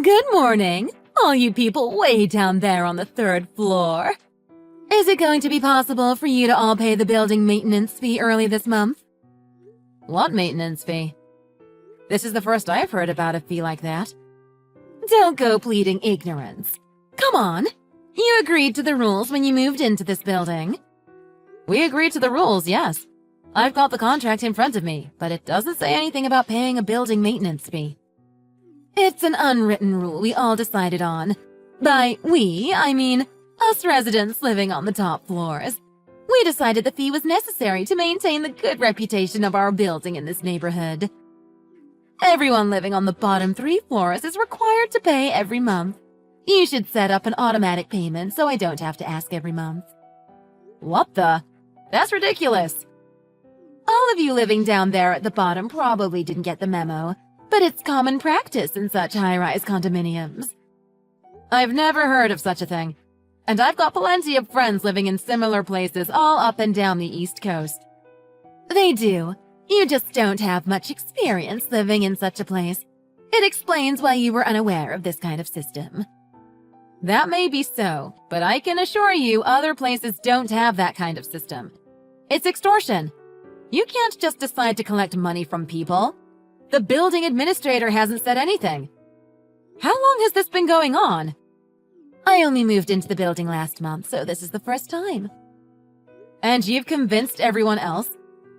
Good morning, all you people way down there on the 3rd floor. Is it going to be possible for you to all pay the building maintenance fee early this month? What maintenance fee? This is the first I've heard about a fee like that. Don't go pleading ignorance. Come on, you agreed to the rules when you moved into this building. We agreed to the rules, yes. I've got the contract in front of me, but it doesn't say anything about paying a building maintenance fee. It's an unwritten rule we all decided on. By we, I mean us residents living on the top floors. We decided the fee was necessary to maintain the good reputation of our building in this neighborhood. Everyone living on the bottom 3 floors is required to pay every month. You should set up an automatic payment so I don't have to ask every month. What the? That's ridiculous. All of you living down there at the bottom probably didn't get the memo, but it's common practice in such high-rise condominiums. I've never heard of such a thing, and I've got plenty of friends living in similar places all up and down the East Coast. They do. You just don't have much experience living in such a place. It explains why you were unaware of this kind of system. That may be so, but I can assure you other places don't have that kind of system. It's extortion. You can't just decide to collect money from people. The building administrator hasn't said anything. How long has this been going on? I only moved into the building last month, so this is the first time. And you've convinced everyone else?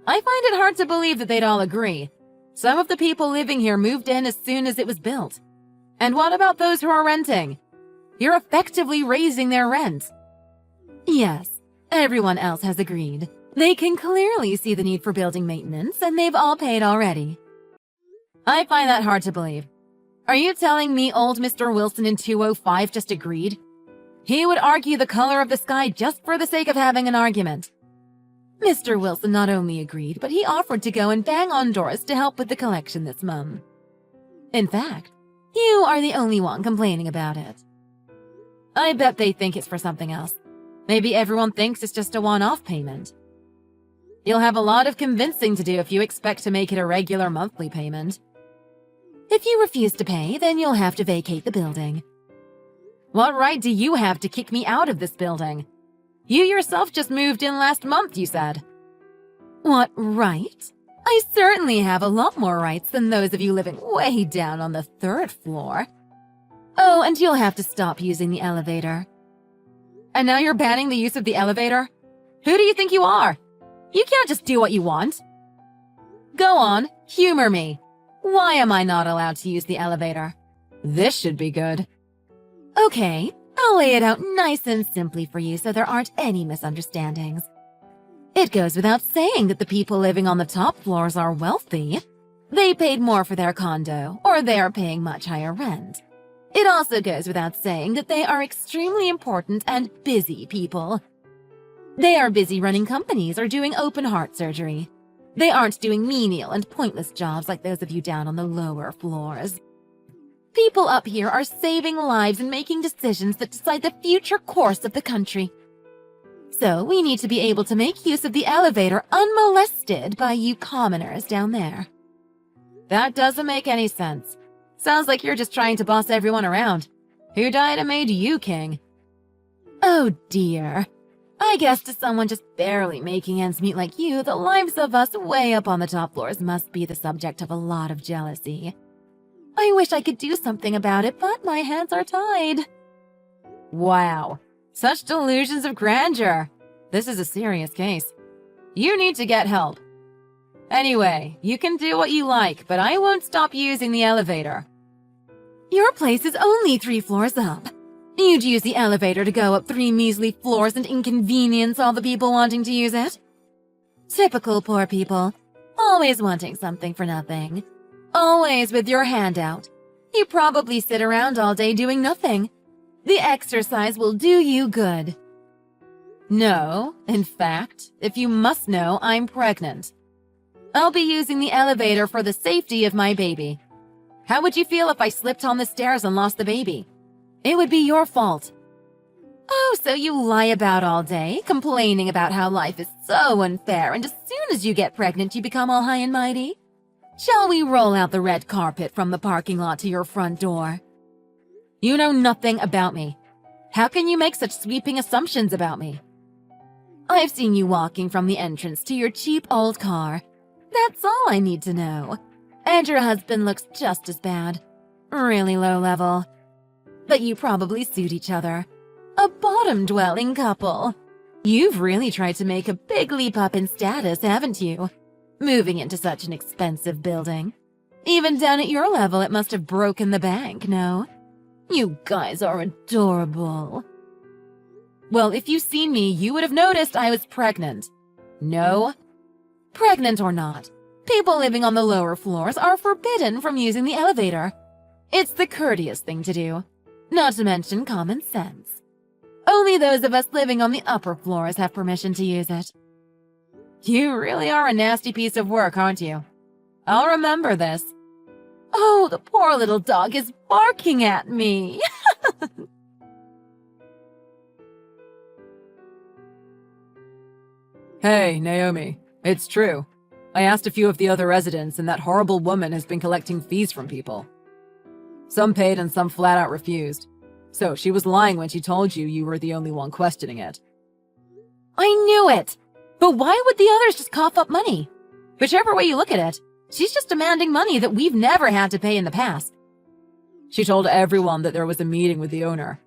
I find it hard to believe that they'd all agree. Some of the people living here moved in as soon as it was built. And what about those who are renting? You're effectively raising their rent. Yes, everyone else has agreed. They can clearly see the need for building maintenance, and they've all paid already. I find that hard to believe. Are you telling me old Mr. Wilson in 205 just agreed? He would argue the color of the sky just for the sake of having an argument. Mr. Wilson not only agreed, but he offered to go and bang on doors to help with the collection this month. In fact, you are the only one complaining about it. I bet they think it's for something else. Maybe everyone thinks it's just a one-off payment. You'll have a lot of convincing to do if you expect to make it a regular monthly payment. If you refuse to pay, then you'll have to vacate the building. What right do you have to kick me out of this building? You yourself just moved in last month, you said. What right? I certainly have a lot more rights than those of you living way down on the 3rd floor. Oh, and you'll have to stop using the elevator. And now you're banning the use of the elevator? Who do you think you are? You can't just do what you want. Go on, humor me. Why am I not allowed to use the elevator? This should be good. Okay, I'll lay it out nice and simply for you so there aren't any misunderstandings. It goes without saying that the people living on the top floors are wealthy. They paid more for their condo, or they are paying much higher rent. It also goes without saying that they are extremely important and busy people. They are busy running companies or doing open heart surgery. They aren't doing menial and pointless jobs like those of you down on the lower floors. People up here are saving lives and making decisions that decide the future course of the country. So we need to be able to make use of the elevator unmolested by you commoners down there. That doesn't make any sense. Sounds like you're just trying to boss everyone around. Who died and made you king? Oh dear. I guess to someone just barely making ends meet like you, the lives of us way up on the top floors must be the subject of a lot of jealousy. I wish I could do something about it, but my hands are tied. Wow, such delusions of grandeur. This is a serious case. You need to get help. Anyway, you can do what you like, but I won't stop using the elevator. Your place is only 3 floors up. You'd use the elevator to go up 3 measly floors and inconvenience all the people wanting to use it? Typical poor people, always wanting something for nothing. Always with your hand out. You probably sit around all day doing nothing. The exercise will do you good. No, in fact, if you must know, I'm pregnant. I'll be using the elevator for the safety of my baby. How would you feel if I slipped on the stairs and lost the baby? It would be your fault. Oh, so you lie about all day, complaining about how life is so unfair, and as soon as you get pregnant, you become all high and mighty? Shall we roll out the red carpet from the parking lot to your front door? You know nothing about me. How can you make such sweeping assumptions about me? I've seen you walking from the entrance to your cheap old car. That's all I need to know. And your husband looks just as bad. Really low level. But you probably suit each other. A bottom-dwelling couple. You've really tried to make a big leap up in status, haven't you? Moving into such an expensive building. Even down at your level, it must have broken the bank, no? You guys are adorable. Well, if you've seen me, you would have noticed I was pregnant. No? Pregnant or not, people living on the lower floors are forbidden from using the elevator. It's the courteous thing to do, not to mention common sense. Only those of us living on the upper floors have permission to use it. You really are a nasty piece of work, aren't you? I'll remember this. Oh, the poor little dog is barking at me. Hey, Naomi. It's true. I asked a few of the other residents, and that horrible woman has been collecting fees from people. Some paid and some flat out refused. So she was lying when she told you were the only one questioning it. I knew it! But why would the others just cough up money? Whichever way you look at it, she's just demanding money that we've never had to pay in the past. She told everyone that there was a meeting with the owner.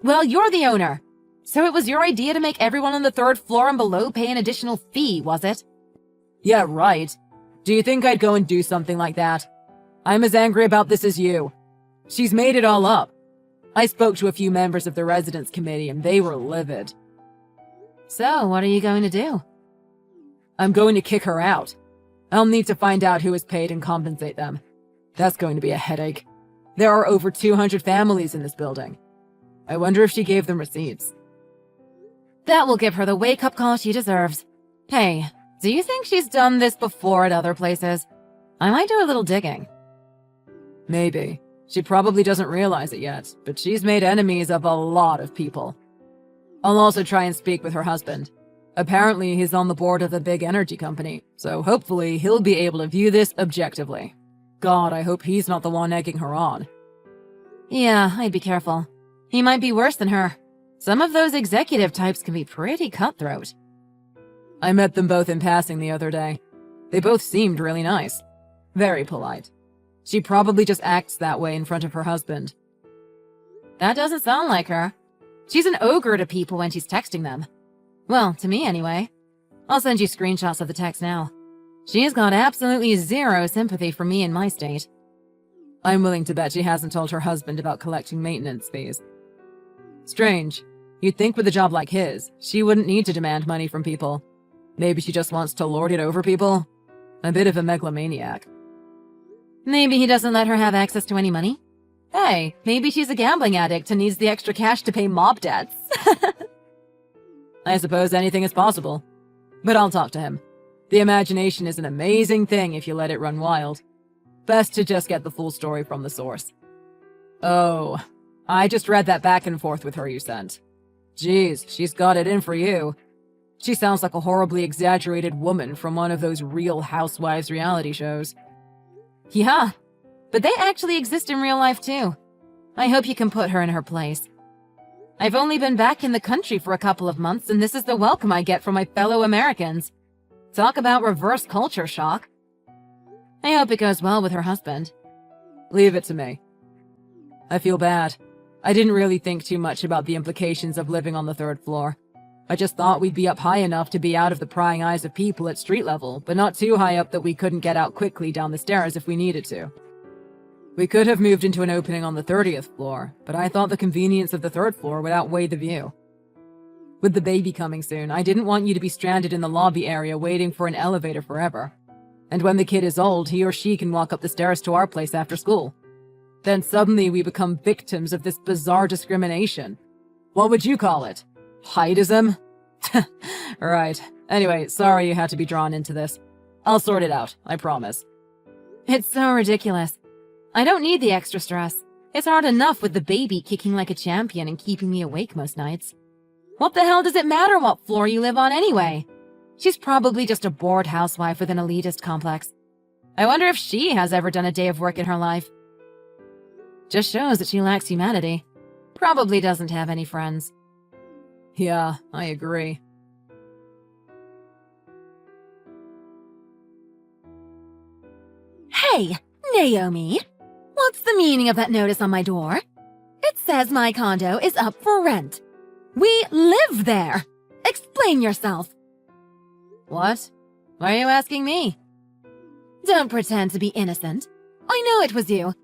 Well, you're the owner. So it was your idea to make everyone on the third floor and below pay an additional fee, was it? Yeah, right. Do you think I'd go and do something like that? I'm as angry about this as you. She's made it all up. I spoke to a few members of the residence committee and they were livid. So, what are you going to do? I'm going to kick her out. I'll need to find out who is paid and compensate them. That's going to be a headache. There are over 200 families in this building. I wonder if she gave them receipts. That will give her the wake-up call she deserves. Hey, do you think she's done this before at other places? I might do a little digging. Maybe. She probably doesn't realize it yet, but she's made enemies of a lot of people. I'll also try and speak with her husband. Apparently, he's on the board of a big energy company, so hopefully he'll be able to view this objectively. God, I hope he's not the one egging her on. Yeah, I'd be careful. He might be worse than her. Some of those executive types can be pretty cutthroat. I met them both in passing the other day. They both seemed really nice. Very polite. She probably just acts that way in front of her husband. That doesn't sound like her. She's an ogre to people when she's texting them. Well, to me anyway. I'll send you screenshots of the text now. She's got absolutely zero sympathy for me in my state. I'm willing to bet she hasn't told her husband about collecting maintenance fees. Strange. You'd think with a job like his, she wouldn't need to demand money from people. Maybe she just wants to lord it over people? A bit of a megalomaniac. Maybe he doesn't let her have access to any money? Hey, maybe she's a gambling addict and needs the extra cash to pay mob debts. I suppose anything is possible. But I'll talk to him. The imagination is an amazing thing if you let it run wild. Best to just get the full story from the source. Oh, I just read that back and forth with her you sent. Jeez, she's got it in for you. She sounds like a horribly exaggerated woman from one of those Real Housewives reality shows. Yeah, but they actually exist in real life too. I hope you can put her in her place. I've only been back in the country for a couple of months, and this is the welcome I get from my fellow Americans. Talk about reverse culture shock. I hope it goes well with her husband. Leave it to me. I feel bad. I didn't really think too much about the implications of living on the third floor. I just thought we'd be up high enough to be out of the prying eyes of people at street level, but not too high up that we couldn't get out quickly down the stairs if we needed to. We could have moved into an opening on the 30th floor, but I thought the convenience of the third floor would outweigh the view. With the baby coming soon, I didn't want you to be stranded in the lobby area waiting for an elevator forever. And when the kid is old, he or she can walk up the stairs to our place after school. Then suddenly we become victims of this bizarre discrimination. What would you call it? Heidism? Right. Anyway, sorry you had to be drawn into this. I'll sort it out, I promise. It's so ridiculous. I don't need the extra stress. It's hard enough with the baby kicking like a champion and keeping me awake most nights. What the hell does it matter what floor you live on anyway? She's probably just a bored housewife with an elitist complex. I wonder if she has ever done a day of work in her life. Just shows that she lacks humanity. Probably doesn't have any friends. Yeah, I agree. Hey, Naomi! What's the meaning of that notice on my door? It says my condo is up for rent. We live there! Explain yourself! What? Why are you asking me? Don't pretend to be innocent. I know it was you.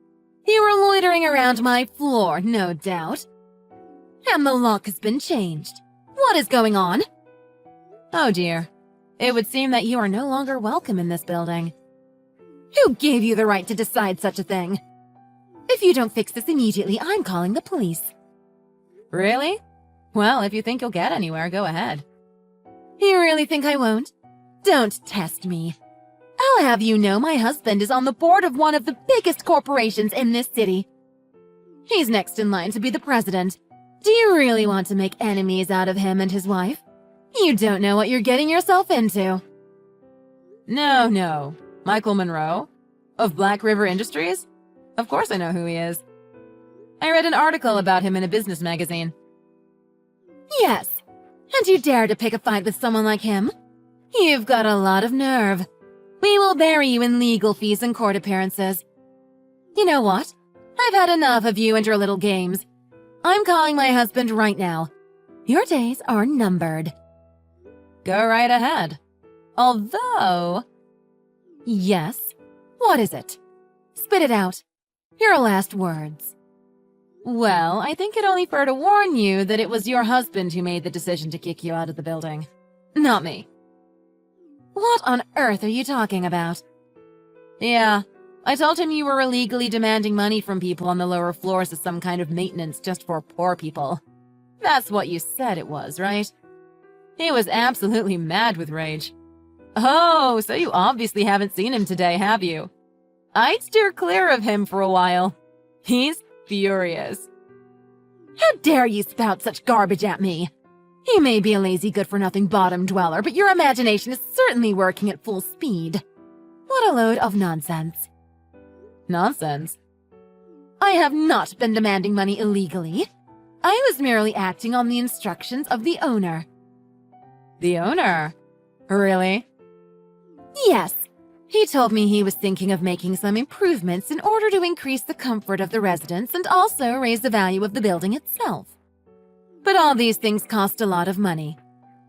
You were loitering around my floor, no doubt. And the lock has been changed. What is going on? Oh dear. It would seem that you are no longer welcome in this building. Who gave you the right to decide such a thing? If you don't fix this immediately, I'm calling the police. Really? Well, if you think you'll get anywhere, go ahead. You really think I won't? Don't test me. I'll have you know my husband is on the board of one of the biggest corporations in this city. He's next in line to be the president. Do you really want to make enemies out of him and his wife? You don't know what you're getting yourself into. No. Michael Monroe? Of Black River Industries? Of course I know who he is. I read an article about him in a business magazine. Yes, and you dare to pick a fight with someone like him? You've got a lot of nerve. We will bury you in legal fees and court appearances. You know what? I've had enough of you and your little games. I'm calling my husband right now. Your days are numbered. Go right ahead. Although... Yes? What is it? Spit it out. Your last words. Well, I think it only fair to warn you that it was your husband who made the decision to kick you out of the building. Not me. What on earth are you talking about? Yeah, I told him you were illegally demanding money from people on the lower floors as some kind of maintenance just for poor people. That's what you said it was, right? He was absolutely mad with rage. Oh, so you obviously haven't seen him today, have you? I'd steer clear of him for a while. He's furious. How dare you spout such garbage at me? You may be a lazy good-for-nothing bottom dweller, but your imagination is certainly working at full speed. What a load of nonsense. Nonsense? I have not been demanding money illegally. I was merely acting on the instructions of the owner. The owner? Really? Yes. He told me he was thinking of making some improvements in order to increase the comfort of the residents and also raise the value of the building itself. But all these things cost a lot of money.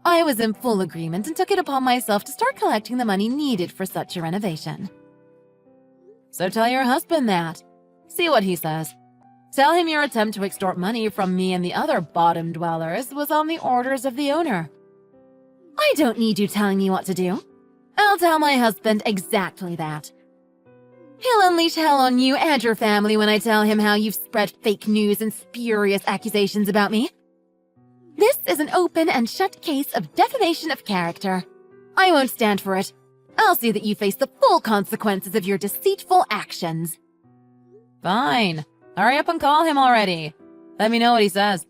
I was in full agreement and took it upon myself to start collecting the money needed for such a renovation. So tell your husband that. See what he says. Tell him your attempt to extort money from me and the other bottom dwellers was on the orders of the owner. I don't need you telling me what to do. I'll tell my husband exactly that. He'll unleash hell on you and your family when I tell him how you've spread fake news and spurious accusations about me. This is an open and shut case of defamation of character. I won't stand for it. I'll see that you face the full consequences of your deceitful actions. Fine. Hurry up and call him already. Let me know what he says.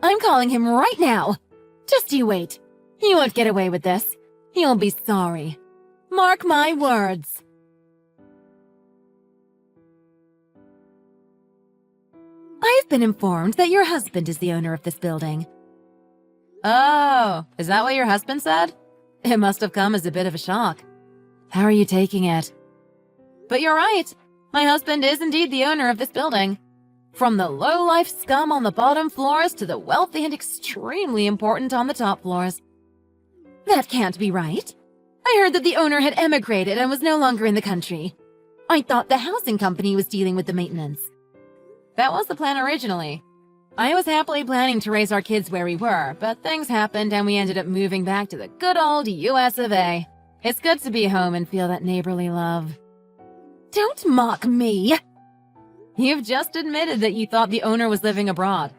I'm calling him right now. Just you wait. He won't get away with this. He'll be sorry. Mark my words. I've been informed that your husband is the owner of this building. Oh, is that what your husband said? It must have come as a bit of a shock. How are you taking it? But you're right. My husband is indeed the owner of this building. From the low-life scum on the bottom floors to the wealthy and extremely important on the top floors. That can't be right. I heard that the owner had emigrated and was no longer in the country. I thought the housing company was dealing with the maintenance. That was the plan originally. I was happily planning to raise our kids where we were, but things happened and we ended up moving back to the good old US of A. It's good to be home and feel that neighborly love. Don't mock me! You've just admitted that you thought the owner was living abroad.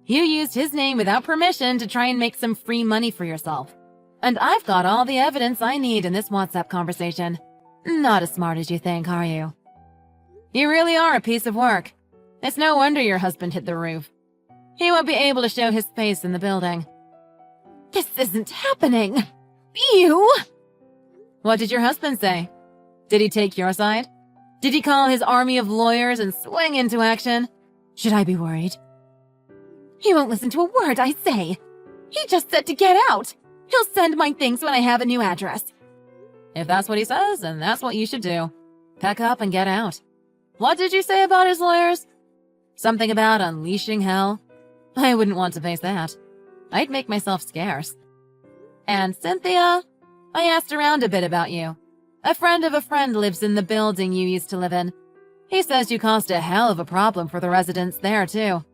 You used his name without permission to try and make some free money for yourself. And I've got all the evidence I need in this WhatsApp conversation. Not as smart as you think, are you? You really are a piece of work. It's no wonder your husband hit the roof. He won't be able to show his face in the building. This isn't happening. You! What did your husband say? Did he take your side? Did he call his army of lawyers and swing into action? Should I be worried? He won't listen to a word I say. He just said to get out. He'll send my things when I have a new address. If that's what he says, then that's what you should do. Pack up and get out. What did you say about his lawyers? Something about unleashing hell? I wouldn't want to face that. I'd make myself scarce. And Cynthia, I asked around a bit about you. A friend of a friend lives in the building you used to live in. He says you caused a hell of a problem for the residents there, too.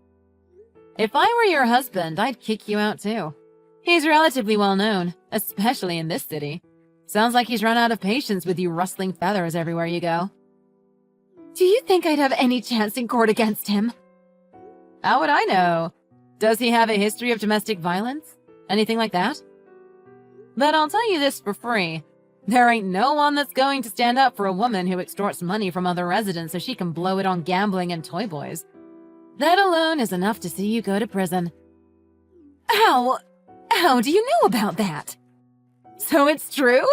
If I were your husband, I'd kick you out, too. He's relatively well known, especially in this city. Sounds like he's run out of patience with you rustling feathers everywhere you go. Do you think I'd have any chance in court against him? How would I know? Does he have a history of domestic violence? Anything like that? But I'll tell you this for free. There ain't no one that's going to stand up for a woman who extorts money from other residents so she can blow it on gambling and toy boys. That alone is enough to see you go to prison. How do you know about that? So it's true?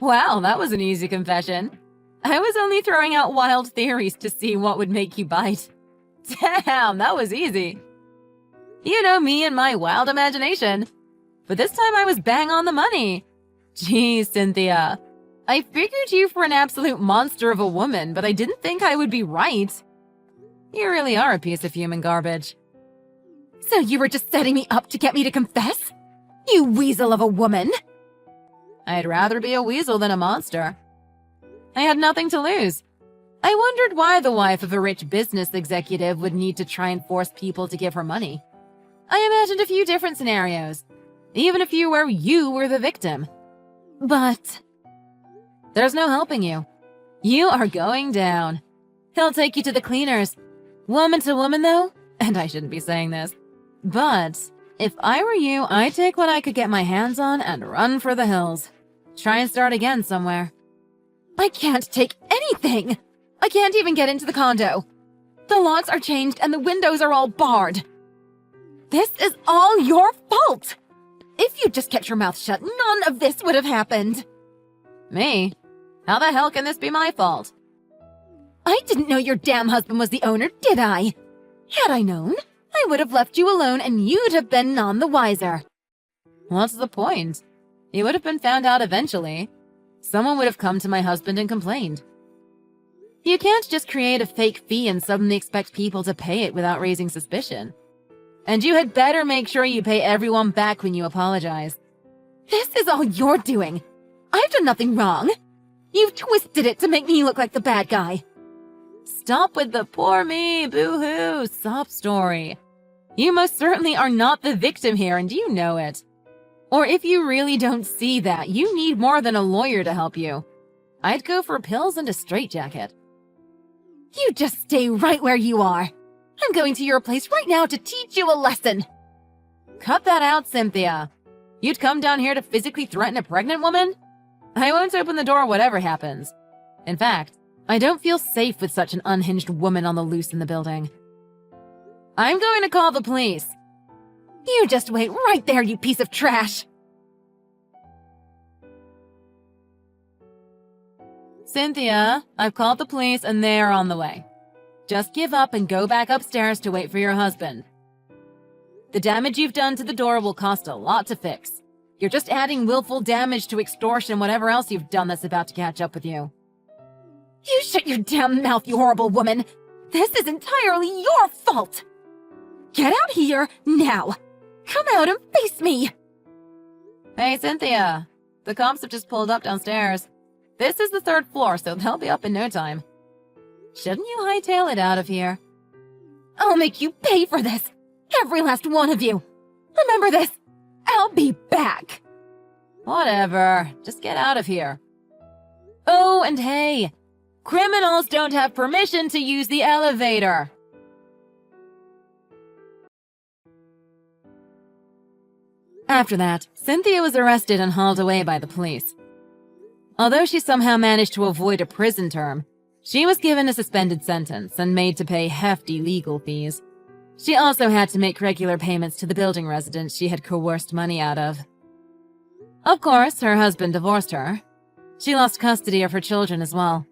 Wow, that was an easy confession. I was only throwing out wild theories to see what would make you bite. Damn, that was easy. You know me and my wild imagination. But this time I was bang on the money. Geez, Cynthia. I figured you for an absolute monster of a woman, but I didn't think I would be right. You really are a piece of human garbage. So you were just setting me up to get me to confess? You weasel of a woman! I'd rather be a weasel than a monster. I had nothing to lose. I wondered why the wife of a rich business executive would need to try and force people to give her money. I imagined a few different scenarios, even a few where you were the victim. But there's no helping you. You are going down. He'll take you to the cleaners. Woman to woman, though, and I shouldn't be saying this, but if I were you, I'd take what I could get my hands on and run for the hills. Try and start again somewhere. I can't take anything. I can't even get into the condo. The locks are changed and the windows are all barred. This is all your fault. If you'd just kept your mouth shut, none of this would have happened. Me? How the hell can this be my fault? I didn't know your damn husband was the owner, did I? Had I known, I would have left you alone and you'd have been none the wiser. What's the point? He would have been found out eventually. Someone would have come to my husband and complained. You can't just create a fake fee and suddenly expect people to pay it without raising suspicion. And you had better make sure you pay everyone back when you apologize. This is all you're doing. I've done nothing wrong. You've twisted it to make me look like the bad guy. Stop with the poor me, boo-hoo, sob story. You most certainly are not the victim here, and you know it. Or if you really don't see that, you need more than a lawyer to help you. I'd go for pills and a straitjacket. You just stay right where you are. I'm going to your place right now to teach you a lesson. Cut that out, Cynthia. You'd come down here to physically threaten a pregnant woman? I won't open the door whatever happens. In fact, I don't feel safe with such an unhinged woman on the loose in the building. I'm going to call the police. You just wait right there, you piece of trash. Cynthia, I've called the police and they are on the way. Just give up and go back upstairs to wait for your husband. The damage you've done to the door will cost a lot to fix. You're just adding willful damage to extortion, whatever else you've done that's about to catch up with you. You shut your damn mouth, you horrible woman! This is entirely your fault! Get out here, now! Come out and face me! Hey, Cynthia. The cops have just pulled up downstairs. This is the 3rd floor, so they'll be up in no time. Shouldn't you hightail it out of here? I'll make you pay for this! Every last one of you! Remember this! I'll be back! Whatever. Just get out of here. Oh, and hey! Criminals don't have permission to use the elevator! After that, Cynthia was arrested and hauled away by the police. Although she somehow managed to avoid a prison term, she was given a suspended sentence and made to pay hefty legal fees. She also had to make regular payments to the building residents she had coerced money out of. Of course, her husband divorced her. She lost custody of her children as well.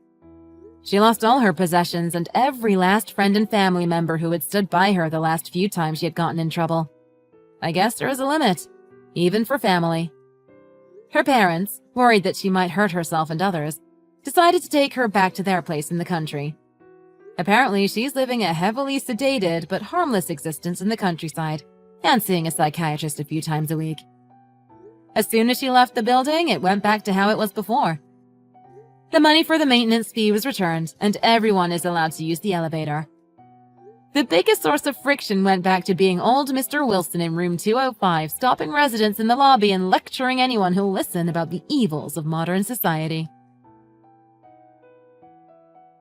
She lost all her possessions and every last friend and family member who had stood by her the last few times she had gotten in trouble. I guess there is a limit, even for family. Her parents, worried that she might hurt herself and others, decided to take her back to their place in the country. Apparently, she's living a heavily sedated but harmless existence in the countryside and seeing a psychiatrist a few times a week. As soon as she left the building, it went back to how it was before. The money for the maintenance fee was returned, and everyone is allowed to use the elevator. The biggest source of friction went back to being old Mr. Wilson in room 205, stopping residents in the lobby and lecturing anyone who'll listen about the evils of modern society.